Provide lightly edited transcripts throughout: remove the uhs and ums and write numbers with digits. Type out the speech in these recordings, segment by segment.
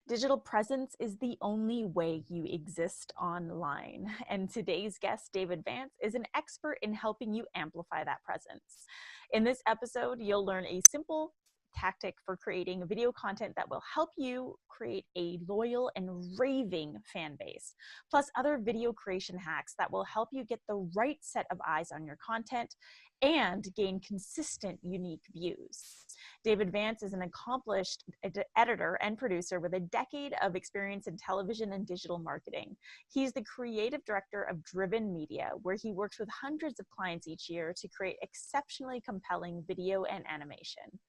Digital presence is the only way you exist online. And today's guest, David Vance, is an expert in helping you amplify that presence. In this episode, you'll learn a simple tactic for creating video content that will help you create a loyal and raving fan base, plus other video creation hacks that will help you get the right set of eyes on your content and gain consistent, unique views. David Vance is an accomplished editor and producer with a decade of experience in television and digital marketing. He's the creative director of Driven Media, where he works with hundreds of clients each year to create exceptionally compelling video and animation.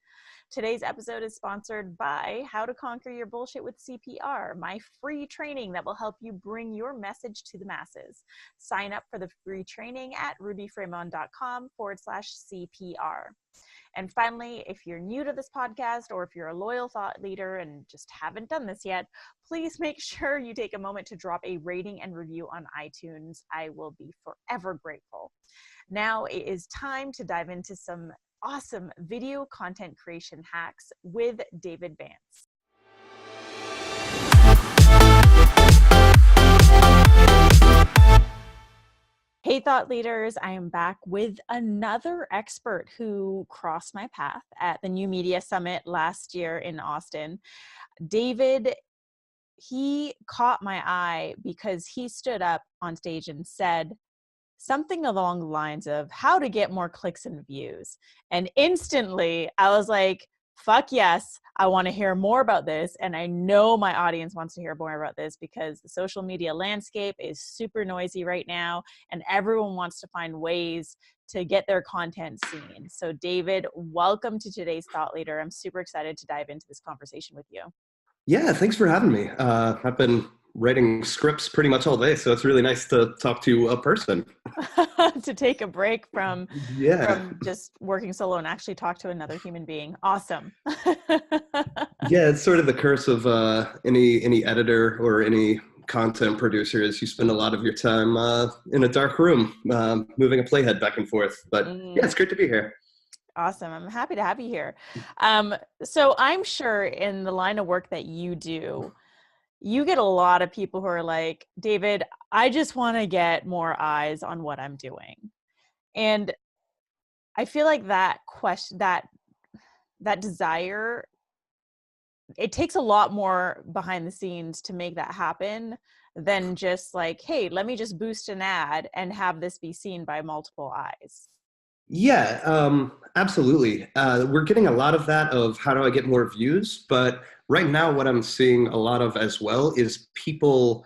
Today's episode is sponsored by How to Conquer Your Bullshit with CPR, my free training that will help you bring your message to the masses. Sign up for the free training at rubyfremon.com/CPR. And finally, if you're new to this podcast or if you're a loyal thought leader and just haven't done this yet, please make sure you take a moment to drop a rating and review on iTunes. I will be forever grateful. Now it is time to dive into some awesome video content creation hacks with David Vance. Hey, thought leaders, I am back with another expert who crossed my path at the New Media Summit last year in Austin. David, he caught my eye because he stood up on stage and said something along the lines of how to get more clicks and views. And instantly I was like, fuck yes, I want to hear more about this. And I know my audience wants to hear more about this because the social media landscape is super noisy right now and everyone wants to find ways to get their content seen. So David, welcome to today's Thought Leader. I'm super excited to dive into this conversation with you. Yeah, thanks for having me. I've been writing scripts pretty much all day, so it's really nice to talk to a person. To take a break from just working solo and actually talk to another human being. Awesome. Yeah, it's sort of the curse of any editor or any content producer is you spend a lot of your time in a dark room moving a playhead back and forth. But yeah, it's great to be here. Awesome. I'm happy to have you here. So I'm sure in the line of work that you do, you get a lot of people who are like, David, I just want to get more eyes on what I'm doing. And I feel like that question, that desire, it takes a lot more behind the scenes to make that happen than just like, hey, let me just boost an ad and have this be seen by multiple eyes. Yeah, absolutely. We're getting a lot of that of how do I get more views, but right now what I'm seeing a lot of as well is people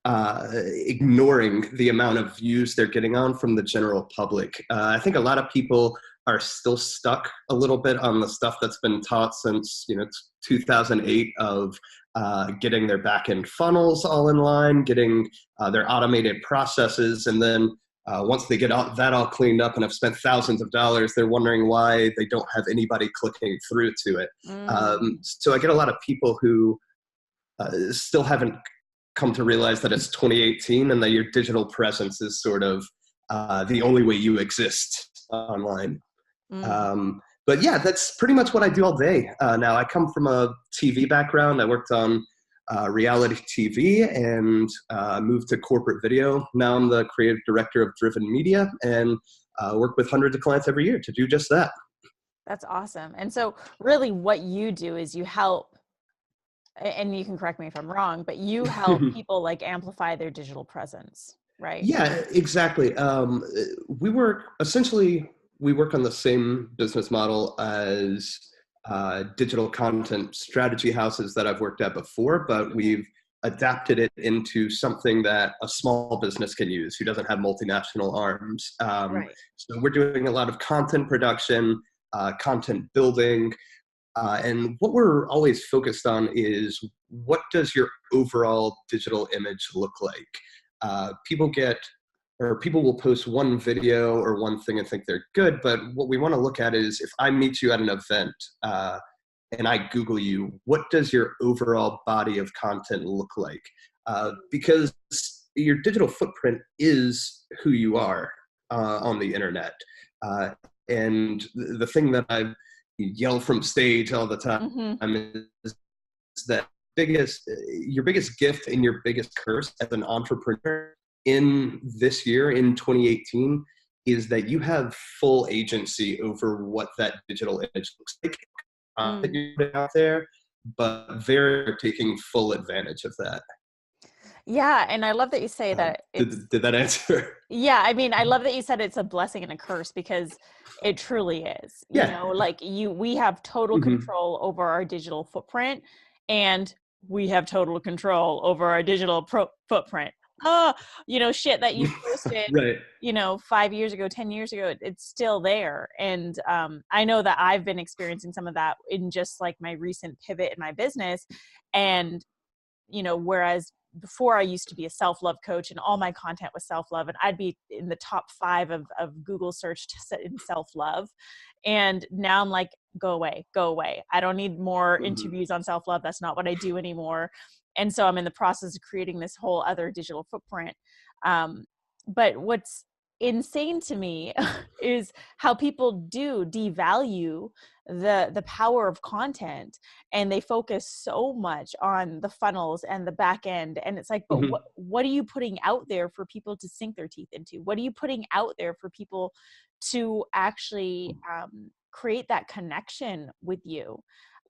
ignoring the amount of views they're getting on from the general public. I think a lot of people are still stuck a little bit on the stuff that's been taught since 2008 of getting their back-end funnels all in line, getting their automated processes, and then once they get that all cleaned up and have spent thousands of dollars, they're wondering why they don't have anybody clicking through to it. So I get a lot of people who still haven't come to realize that it's 2018 and that your digital presence is sort of the only way you exist online. But yeah, that's pretty much what I do all day. Now, I come from a TV background. I worked on reality TV and moved to corporate video. Now I'm the creative director of Driven Media and work with hundreds of clients every year to do just that. That's awesome. And so really what you do is you help, and you can correct me if I'm wrong, but you help people like amplify their digital presence, right? Yeah, exactly. We work on the same business model as digital content strategy houses that I've worked at before, but we've adapted it into something that a small business can use who doesn't have multinational arms. Right. So we're doing a lot of content production, content building, and what we're always focused on is what does your overall digital image look like? People will post one video or one thing and think they're good, but what we want to look at is if I meet you at an event and I Google you, what does your overall body of content look like? Because your digital footprint is who you are on the internet. And the thing that I yell from stage all the time is that your biggest gift and your biggest curse as an entrepreneur in this year, in 2018, is that you have full agency over what that digital image looks like that you're putting out there, but they're taking full advantage of that. Yeah. And I love that you say that. Did that answer? Yeah. I mean, I love that you said it's a blessing and a curse, because it truly is. You know, like we have total control over our digital footprint, and we have total control over our digital footprint. You know, shit that you posted, right. you know, 5 years ago, 10 years ago, it's still there. And I know that I've been experiencing some of that in just like my recent pivot in my business. And, you know, whereas before I used to be a self-love coach and all my content was self-love, and I'd be in the top 5 of Google search in self-love. And now I'm like, go away. I don't need more interviews on self-love. That's not what I do anymore. And so I'm in the process of creating this whole other digital footprint. But what's insane to me is how people do devalue the power of content, and they focus so much on the funnels and the back end. And it's like, but what are you putting out there for people to sink their teeth into? What are you putting out there for people to actually create that connection with you?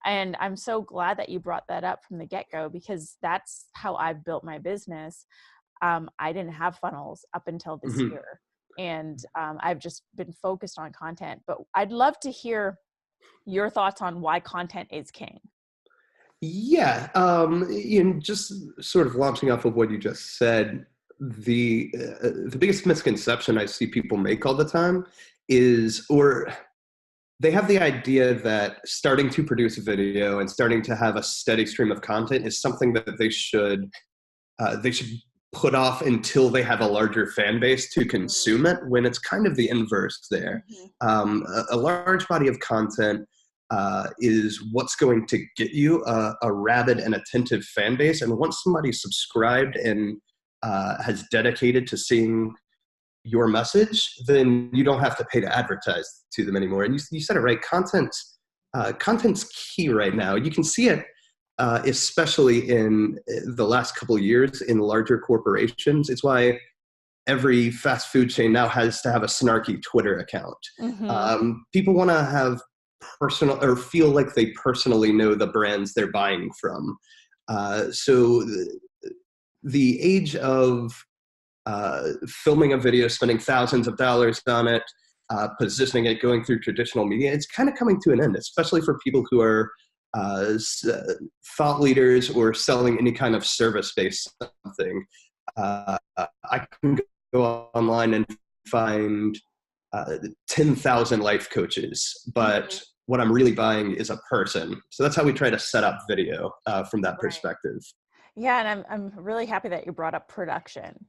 And I'm so glad that you brought that up from the get-go, because that's how I've built my business. I didn't have funnels up until this year. And I've just been focused on content. But I'd love to hear your thoughts on why content is king. Yeah. In just sort of launching off of what you just said, the biggest misconception I see people make all the time is, or they have the idea that starting to produce a video and starting to have a steady stream of content is something that they should put off until they have a larger fan base to consume it, when it's kind of the inverse there. A large body of content is what's going to get you a rabid and attentive fan base. And once somebody's subscribed and has dedicated to seeing your message, then you don't have to pay to advertise to them anymore. And you said it right. Content's key right now. You can see it, especially in the last couple of years in larger corporations. It's why every fast food chain now has to have a snarky Twitter account. People want to have personal, or feel like they personally know the brands they're buying from. So the age of filming a video, spending thousands of dollars on it, positioning it, going through traditional media, it's kind of coming to an end, especially for people who are thought leaders or selling any kind of service-based something. I can go online and find 10,000 life coaches, but what I'm really buying is a person. So that's how we try to set up video from that perspective. Yeah, and I'm really happy that you brought up production,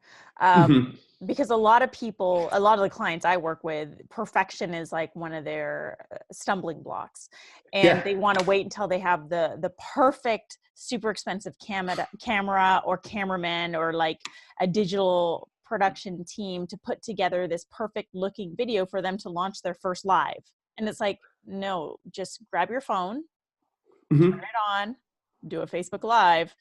because a lot of the clients I work with, perfection is like one of their stumbling blocks, and they want to wait until they have the perfect, super expensive camera or cameraman, or like a digital production team to put together this perfect looking video for them to launch their first live. And it's like, no, just grab your phone, turn it on, do a Facebook Live.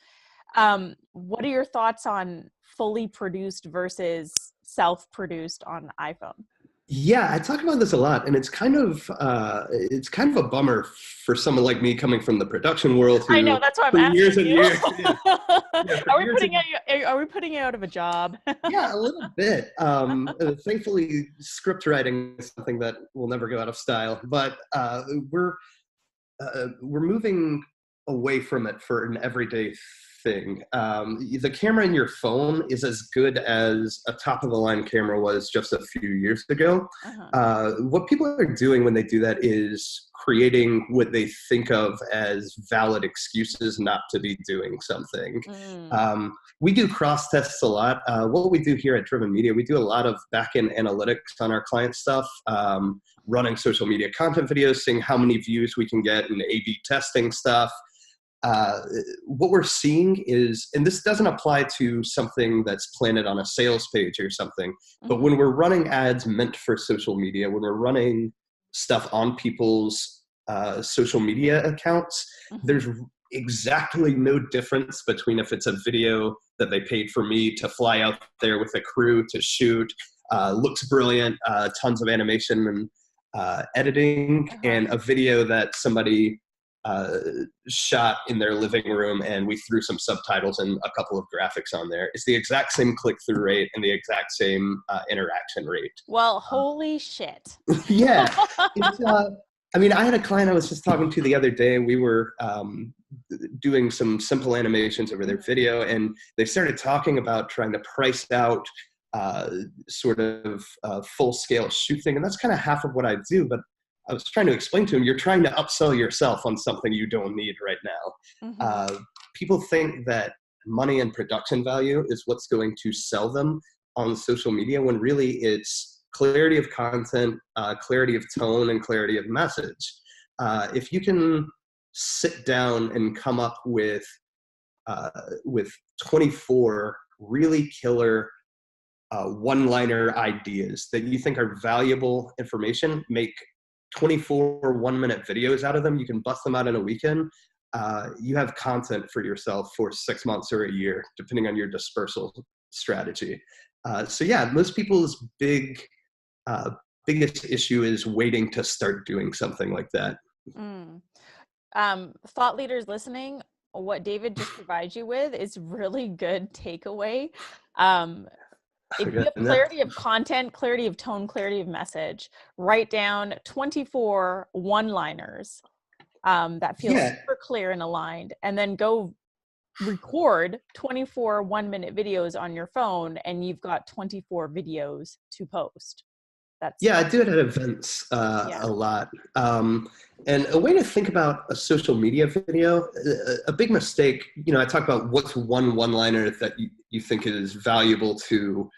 What are your thoughts on fully produced versus self-produced on iPhone? Yeah, I talk about this a lot, and it's kind of a bummer for someone like me coming from the production world. I know, that's why I'm asking years and you. years, Are we putting you out of a job? Yeah, a little bit. Thankfully, script writing is something that will never go out of style, but we're moving away from it for an everyday thing. The camera in your phone is as good as a top-of-the-line camera was just a few years ago. What people are doing when they do that is creating what they think of as valid excuses not to be doing something. We do cross-tests a lot. What we do here at Driven Media, we do a lot of back-end analytics on our client stuff, running social media content videos, seeing how many views we can get, and A/B testing stuff. What we're seeing is, and this doesn't apply to something that's planted on a sales page or something, but when we're running ads meant for social media, when we're running stuff on people's social media accounts, there's exactly no difference between if it's a video that they paid for me to fly out there with a crew to shoot, looks brilliant, tons of animation and editing, and a video that somebody shot in their living room and we threw some subtitles and a couple of graphics on there. It's the exact same click-through rate and the exact same interaction rate. Well, holy shit. Yeah. It's, I mean, I had a client I was just talking to the other day. We were doing some simple animations over their video, and they started talking about trying to price out sort of full-scale shoot thing. And that's kind of half of what I do. But I was trying to explain to him, you're trying to upsell yourself on something you don't need right now. People think that money and production value is what's going to sell them on social media, when really it's clarity of content, clarity of tone, and clarity of message. If you can sit down and come up with 24 really killer one-liner ideas that you think are valuable information, make 24 one-minute videos out of them, you can bust them out in a weekend, you have content for yourself for 6 months or a year, depending on your dispersal strategy. So yeah, most people's biggest issue is waiting to start doing something like that. Thought leaders listening, what David just provides you with is really good takeaway. If you have clarity of content, clarity of tone, clarity of message, write down 24 one-liners that feel super clear and aligned, and then go record 24 one-minute videos on your phone, and you've got 24 videos to post. I do it at events a lot. And a way to think about a social media video, a big mistake, I talk about what's one-liner that you think is valuable to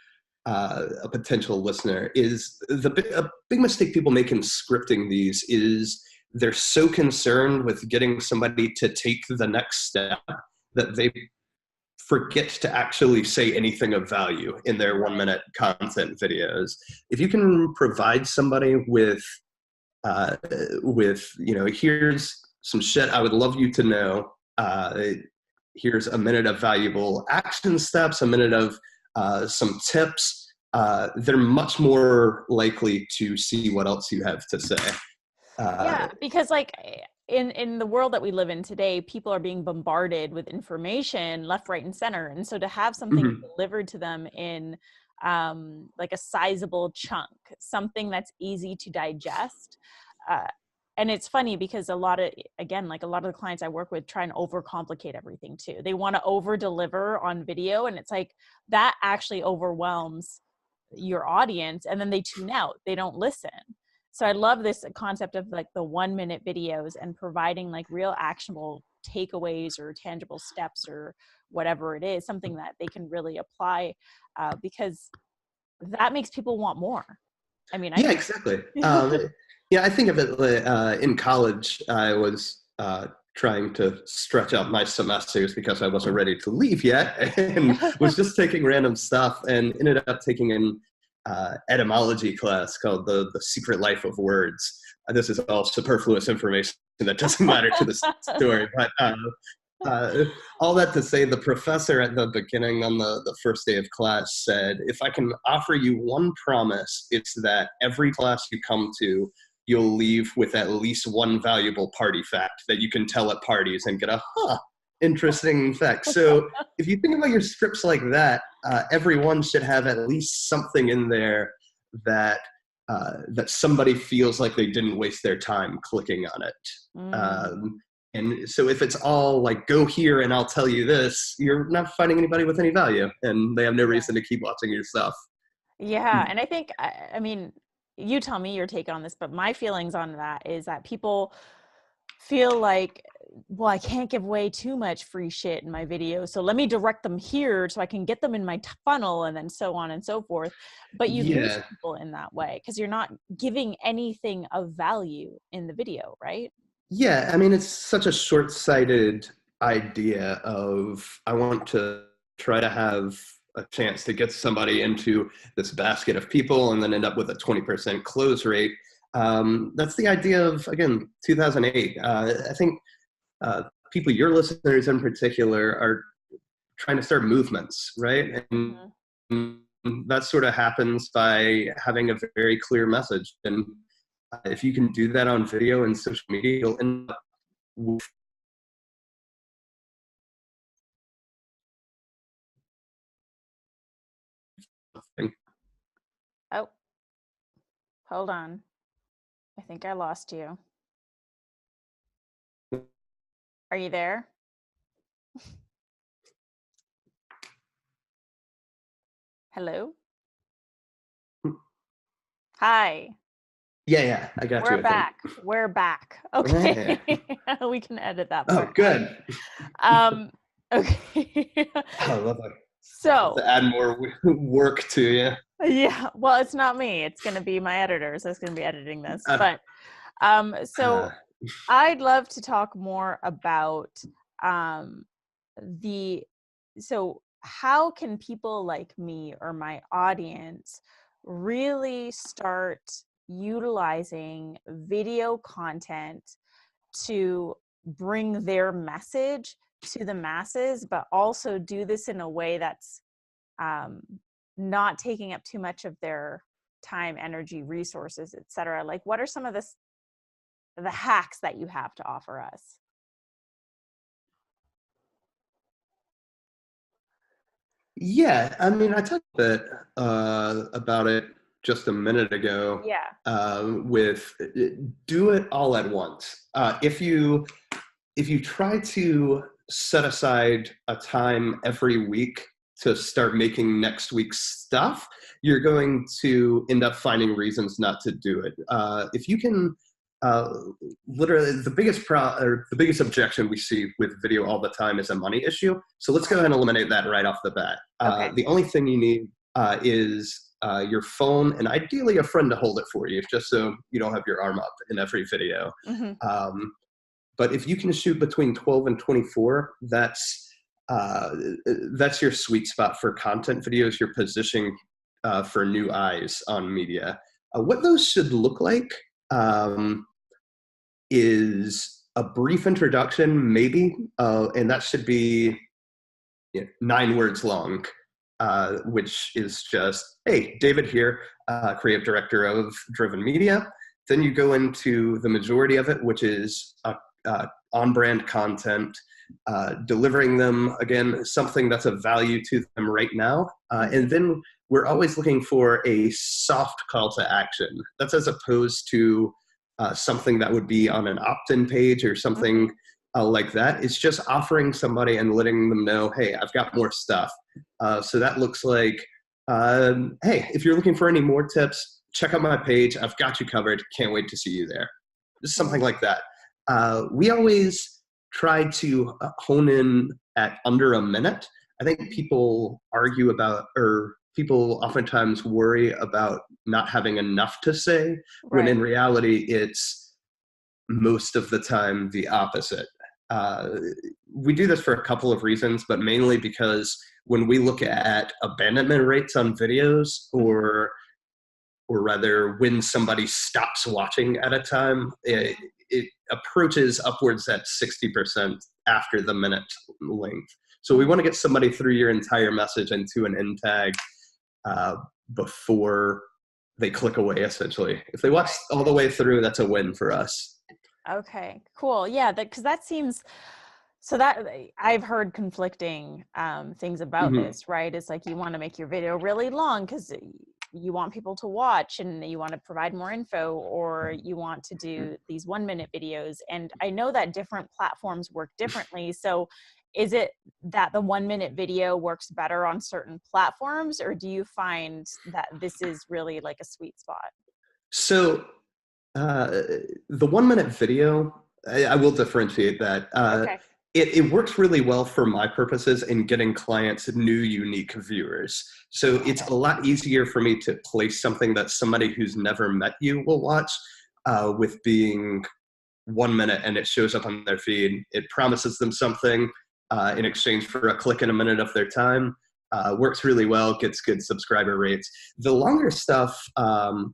a potential listener, is a big mistake people make in scripting these is they're so concerned with getting somebody to take the next step that they forget to actually say anything of value in their 1-minute content videos. If you can provide somebody with here's some shit I would love you to know, here's a minute of valuable action steps, a minute of some tips, they're much more likely to see what else you have to say. Because in the world that we live in today, people are being bombarded with information left, right, and center. And so to have something delivered to them in like a sizable chunk, something that's easy to digest. And it's funny because a lot of the clients I work with try and overcomplicate everything too. They want to over deliver on video, and it's like that actually overwhelms your audience, and then they tune out, they don't listen. So I love this concept of like the 1-minute videos and providing like real actionable takeaways or tangible steps or whatever it is, something that they can really apply, because that makes people want more. I mean, exactly. I think of it in college. I was trying to stretch out my semesters because I wasn't ready to leave yet, and was just taking random stuff, and ended up taking an etymology class called the Secret Life of Words. This is all superfluous information that doesn't matter to the story, but all that to say, the professor at the beginning on the first day of class said, if I can offer you one promise, it's that every class you come to, you'll leave with at least one valuable party fact that you can tell at parties and get a interesting fact. So if you think about your scripts like that, everyone should have at least something in there that somebody feels like they didn't waste their time clicking on it. And so if it's all like, go here and I'll tell you this, you're not finding anybody with any value, and they have no reason to keep watching your stuff. And I think, I mean, you tell me your take on this, but my feelings on that is that people feel like, well, I can't give away too much free shit in my video, so let me direct them here so I can get them in my funnel, and then so on and so forth. But you lose people in that way because you're not giving anything of value in the video, right? Yeah, I mean, it's such a short-sighted idea of, I want to try to have a chance to get somebody into this basket of people and then end up with a 20% close rate. That's the idea of, again, 2008. I think people, your listeners in particular, are trying to start movements, right? And that sort of happens by having a very clear message. And if you can do that on video and social media, you'll end up with something. Oh, hold on. I think I lost you. Are you there? Hello? Hi. Yeah, I got you. We're back. We're back. Okay. We can edit that part. Oh, good. Okay. I love it. So To add more work to you. yeah, well, it's not me. It's going to be my editors that's going to be editing this. But so I'd love to talk more about so how can people like me or my audience really start utilizing video content to bring their message to the masses, but also do this in a way that's not taking up too much of their time, energy, resources, etc. Like, what are some of the hacks that you have to offer us? Yeah, I mean, I talked a bit about it just a minute ago. Yeah. With do it all at once. If you try to set aside a time every week to start making next week's stuff, you're going to end up finding reasons not to do it. If you can, literally, the biggest objection we see with video all the time is a money issue. So let's go ahead and eliminate that right off the bat. Okay. The only thing you need is your phone, and ideally a friend to hold it for you, just so you don't have your arm up in every video. But if you can shoot between 12 and 24, that's your sweet spot for content videos. You're positioning for new eyes on media. What those should look like is a brief introduction, maybe, and that should be 9 words long, which is just, hey, David here, creative director of Driven Media. Then you go into the majority of it, which is on-brand content, delivering them, again, something that's of value to them right now. And then we're always looking for a soft call to action. That's as opposed to something that would be on an opt-in page or something like that. It's just offering somebody and letting them know, hey, I've got more stuff. So that looks like, hey, if you're looking for any more tips, check out my page. I've got you covered. Can't wait to see you there. Just something like that. We always try to hone in at under a minute. I think people argue about, or people oftentimes worry about not having enough to say, when in reality, it's most of the time the opposite. We do this for a couple of reasons, but mainly because when we look at abandonment rates on videos, or rather when somebody stops watching at a time, it approaches upwards at 60% after the minute length. So we want to get somebody through your entire message and to an end tag before they click away, essentially. If they watch all the way through, that's a win for us. Okay, cool. Yeah, because that seems, so that I've heard conflicting things about this, right? It's like you want to make your video really long because you want people to watch and you want to provide more info, or you want to do these 1-minute videos. And I know that different platforms work differently. So is it that the 1-minute video works better on certain platforms, or do you find that this is really like a sweet spot? So the 1-minute video, I will differentiate that. Okay. It works really well for my purposes in getting clients new, unique viewers. So it's a lot easier for me to place something that somebody who's never met you will watch, with being 1 minute and it shows up on their feed. It promises them something in exchange for a click and a minute of their time. Works really well, gets good subscriber rates. The longer stuff,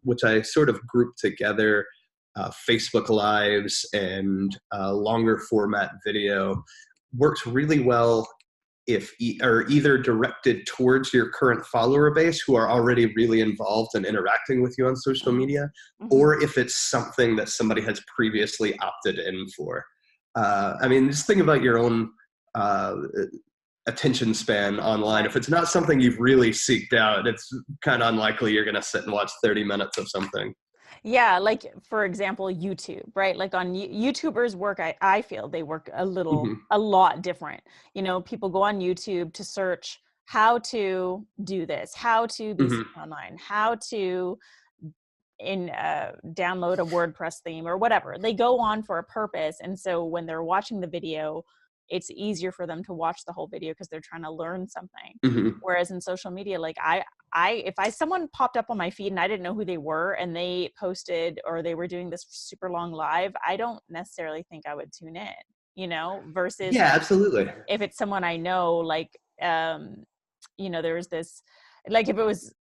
which I sort of group together, Facebook Lives and longer format video works really well if are either directed towards your current follower base who are already really involved and interacting with you on social media, or if it's something that somebody has previously opted in for. I mean, just think about your own attention span online. If it's not something you've really seeked out, it's kind of unlikely you're going to sit and watch 30 minutes of something. Yeah, like for example, YouTube, right? Like on YouTubers work, I feel they work a lot different. You know, people go on YouTube to search how to do this, how to be seen online, how to download a WordPress theme or whatever. They go on for a purpose. And so when they're watching the video, it's easier for them to watch the whole video because they're trying to learn something. Whereas in social media, like if someone popped up on my feed and I didn't know who they were and they posted or they were doing this super long live, I don't necessarily think I would tune in, you know, versus Yeah, absolutely. if it's someone I know, like, you know, there's this, like if it was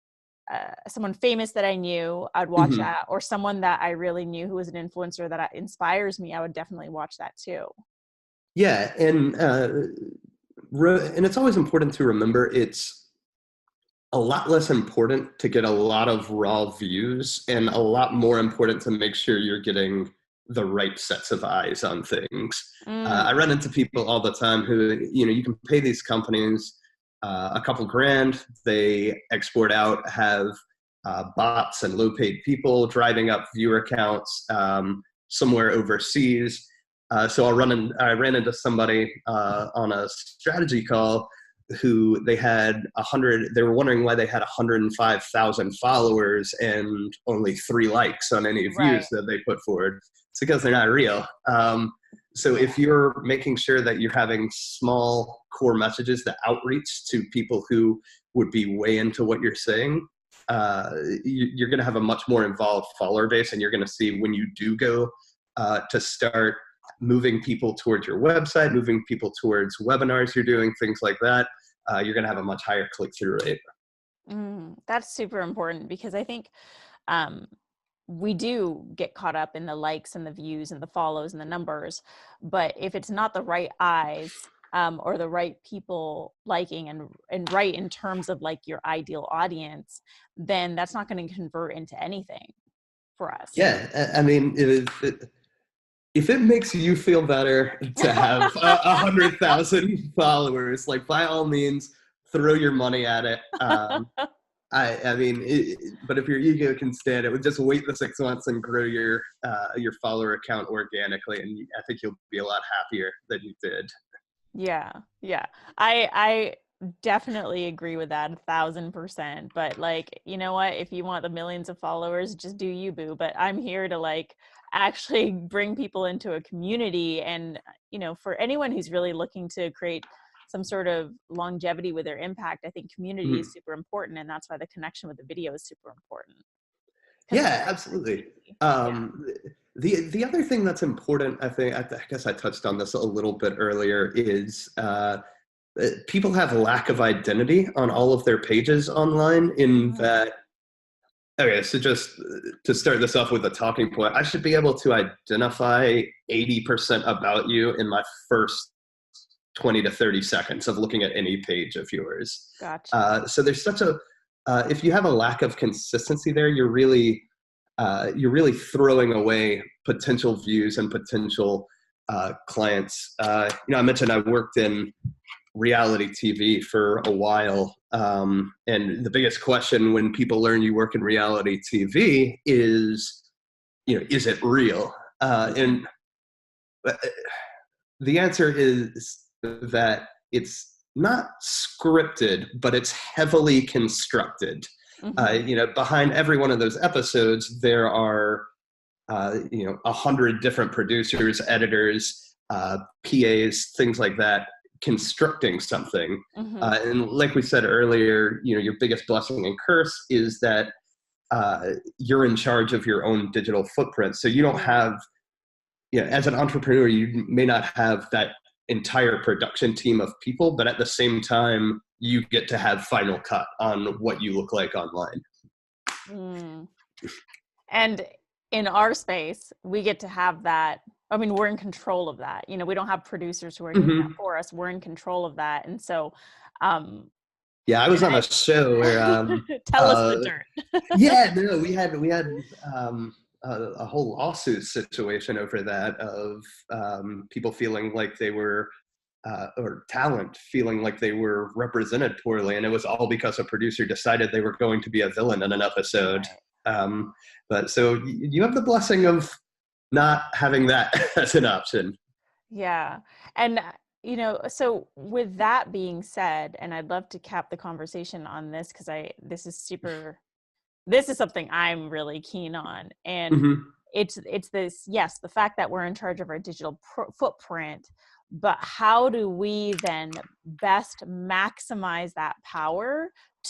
someone famous that I knew, I'd watch that, or someone that I really knew who was an influencer that inspires me, I would definitely watch that too. Yeah, and it's always important to remember it's a lot less important to get a lot of raw views and a lot more important to make sure you're getting the right sets of eyes on things. I run into people all the time who, you know, you can pay these companies a couple grand, they export out, have bots and low paid people driving up viewer counts somewhere overseas. So I ran into somebody on a strategy call who they were wondering why they had 105,000 followers and only 3 likes on any views that they put forward. It's because they're not real. So if you're making sure that you're having small core messages that outreach to people who would be way into what you're saying, you're going to have a much more involved follower base, and you're going to see when you do go to start moving people towards your website, moving people towards webinars you're doing, things like that, you're going to have a much higher click-through rate. That's super important because I think we do get caught up in the likes and the views and the follows and the numbers, but if it's not the right eyes or the right people liking and right in terms of like your ideal audience, then that's not going to convert into anything for us. Yeah, I mean, if it makes you feel better to have 100,000 followers, like by all means, throw your money at it. I mean, but if your ego can stand it, just wait the 6 months and grow your follower account organically, and I think you'll be a lot happier than you did. Yeah. I definitely agree with that 1,000%. But like, you know what? If you want the millions of followers, just do you, boo. But I'm here to like actually bring people into a community, and you know, for anyone who's really looking to create some sort of longevity with their impact, I think community is super important, and that's why the connection with the video is super important. Yeah, absolutely. The other thing that's important, I guess I touched on this a little bit earlier, is people have a lack of identity on all of their pages online in that. Okay, so just to start this off with a talking point, I should be able to identify 80% about you in my first 20 to 30 seconds of looking at any page of yours. Gotcha. So there's such a, if you have a lack of consistency there, you're really throwing away potential views and potential clients. You know, I mentioned I worked in reality TV for a while. And the biggest question when people learn you work in reality TV is, you know, is it real? And the answer is that it's not scripted, but it's heavily constructed. You know, behind every one of those episodes, there are, you know, 100 different producers, editors, PAs, things like that, constructing something. And like we said earlier, you know, your biggest blessing and curse is that you're in charge of your own digital footprint. So you don't have, you know, as an entrepreneur, you may not have that entire production team of people, but at the same time, you get to have final cut on what you look like online. And in our space, we get to have that. I mean, we're in control of that. You know, we don't have producers who are doing that for us. We're in control of that. And so, um, Yeah, I was on a show where tell us the dirt. yeah, no, we had a whole lawsuit situation over that of people feeling like they were or talent feeling like they were represented poorly, and it was all because a producer decided they were going to be a villain in an episode. Right. But so you have the blessing of not having that as an option. Yeah. And, you know, so with that being said, and I'd love to cap the conversation on this because this is something I'm really keen on. And Mm-hmm. it's this, yes, the fact that we're in charge of our digital footprint, but how do we then best maximize that power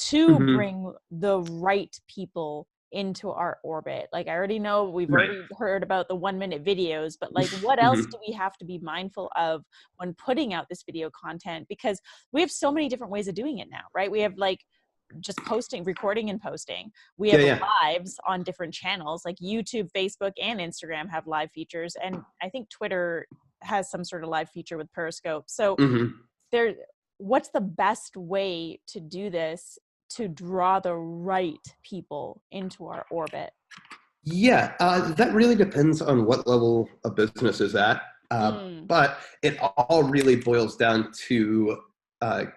to Mm-hmm. bring the right people into our orbit? Like, I already know we've Right. already heard about the 1 minute videos, but like, what else Mm-hmm. do we have to be mindful of when putting out this video content? Because we have so many different ways of doing it now, right? We have like just posting, recording and posting. We Yeah, have yeah. lives on different channels like YouTube, Facebook, and Instagram have live features. And I think Twitter has some sort of live feature with Periscope. So Mm-hmm. there, what's the best way to do this to draw the right people into our orbit? Yeah, that really depends on what level a business is at. Mm, But it all really boils down to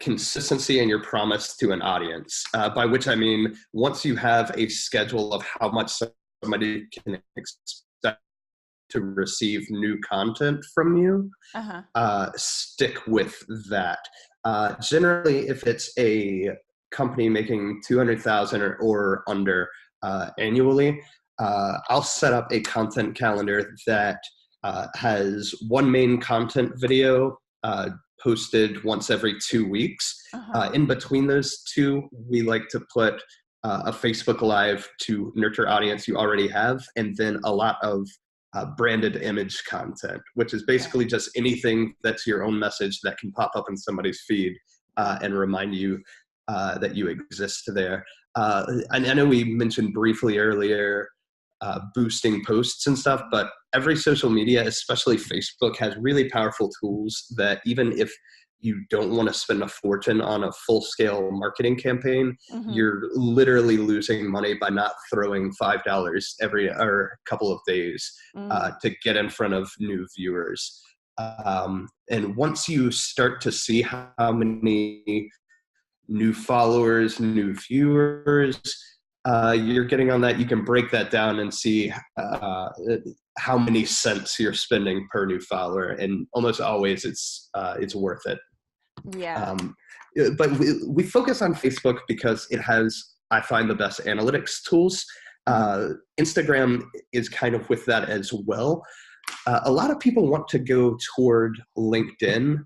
consistency and your promise to an audience, by which I mean, once you have a schedule of how much somebody can expect to receive new content from you, uh-huh. stick with that. Generally, if it's a company making 200,000 or under annually, I'll set up a content calendar that has one main content video posted once every 2 weeks. Uh-huh. In between those two, we like to put a Facebook Live to nurture audience you already have, and then a lot of branded image content, which is Okay. basically just anything that's your own message that can pop up in somebody's feed Got and remind you that you exist there. I know we mentioned briefly earlier boosting posts and stuff, but every social media, especially Facebook, has really powerful tools that even if you don't want to spend a fortune on a full-scale marketing campaign, it. Mm-hmm. you're literally losing money by not throwing $5 every or couple of days Mm, to get in front of new viewers. And once you start to see how many new followers, new viewers you're getting on that, you can break that down and see how many cents you're spending per new follower, and almost always it's worth it. yeah. Um, but we focus on Facebook because it has, I find, the best analytics tools. Mm-hmm. Instagram is kind of with that as well. A lot of people want to go toward LinkedIn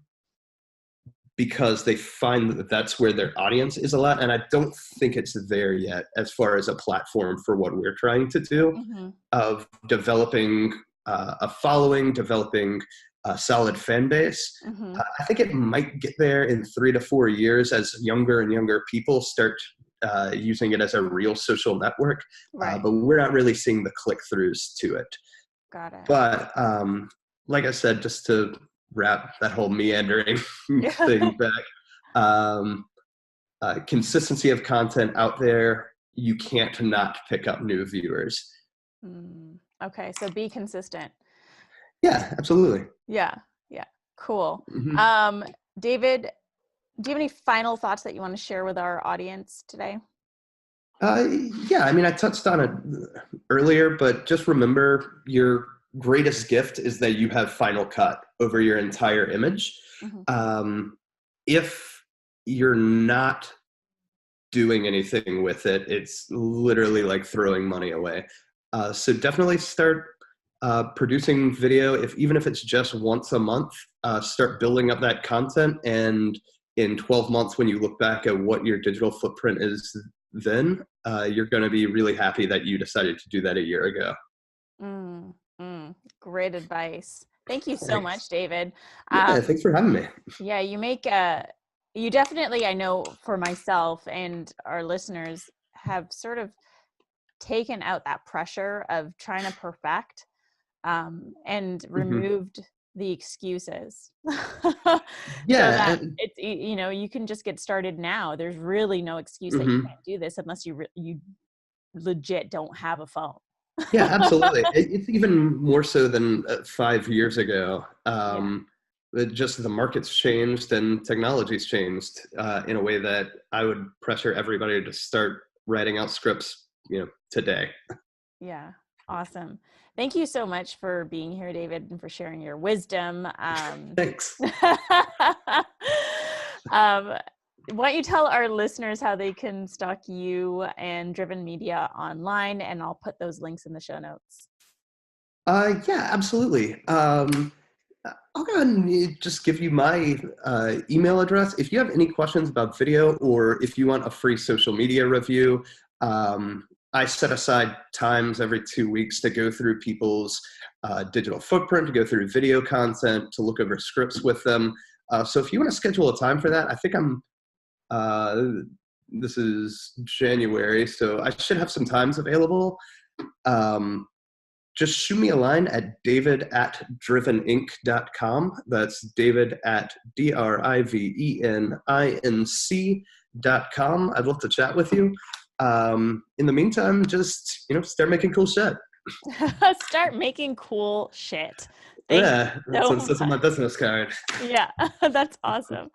because they find that that's where their audience is a lot. And I don't think it's there yet as far as a platform for what we're trying to do Mm-hmm. of developing a following, developing a solid fan base. Mm-hmm. I think it might get there in 3 to 4 years as younger and younger people start using it as a real social network. Right. But we're not really seeing the click-throughs to it. Got it. But like I said, just to wrap that whole meandering Yeah. thing back, um, consistency of content out there, you can't not pick up new viewers. Okay. So be consistent. Yeah, absolutely. Yeah. Yeah. Cool. Mm-hmm. Um, David, do you have any final thoughts that you want to share with our audience today? Uh, yeah, I mean, I touched on it earlier, but just remember your greatest gift is that you have final cut over your entire image. Mm-hmm. If you're not doing anything with it, it's literally like throwing money away. So definitely start producing video, even if it's just once a month. Start building up that content, and in 12 months, when you look back at what your digital footprint is, then you're going to be really happy that you decided to do that a year ago. Great advice. Thank you so Thanks. much, David. Yeah, thanks for having me. Yeah, you definitely, I know for myself and our listeners have sort of taken out that pressure of trying to perfect, and Mhm. removed the excuses. So Yeah. that it's, you know, you can just get started now. There's really no excuse that you Mhm. can't do this unless you legit don't have a phone. Yeah, absolutely. It's even more so than 5 years ago. Yeah. Just the market's changed and technology's changed in a way that I would pressure everybody to start writing out scripts, today. Yeah. Awesome. Thank you so much for being here, David, and for sharing your wisdom. Thanks. Um, why don't you tell our listeners how they can stalk you and Driven Media online, and I'll put those links in the show notes. Yeah, absolutely. I'll go ahead and just give you my email address. If you have any questions about video or if you want a free social media review, I set aside times every 2 weeks to go through people's digital footprint, to go through video content, to look over scripts with them. So if you want to schedule a time for that, I think uh, this is January, so I should have some times available. Um, just shoot me a line at david@driveninc.com. That's david@driveninc.com. I'd love to chat with you. In the meantime, just, start making cool shit. Start making cool shit. Thank you Yeah, so that's on my much. business card. Yeah, that's awesome.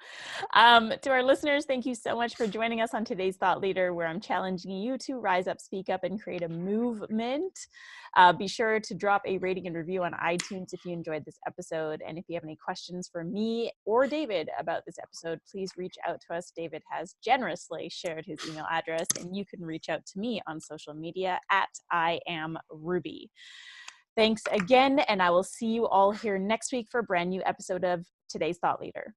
To our listeners, thank you so much for joining us on today's Thought Leader, where I'm challenging you to rise up, speak up, and create a movement. Be sure to drop a rating and review on iTunes if you enjoyed this episode. And if you have any questions for me or David about this episode, please reach out to us. David has generously shared his email address, and you can reach out to me on social media at I am Ruby. Thanks again, and I will see you all here next week for a brand new episode of Today's Thought Leader.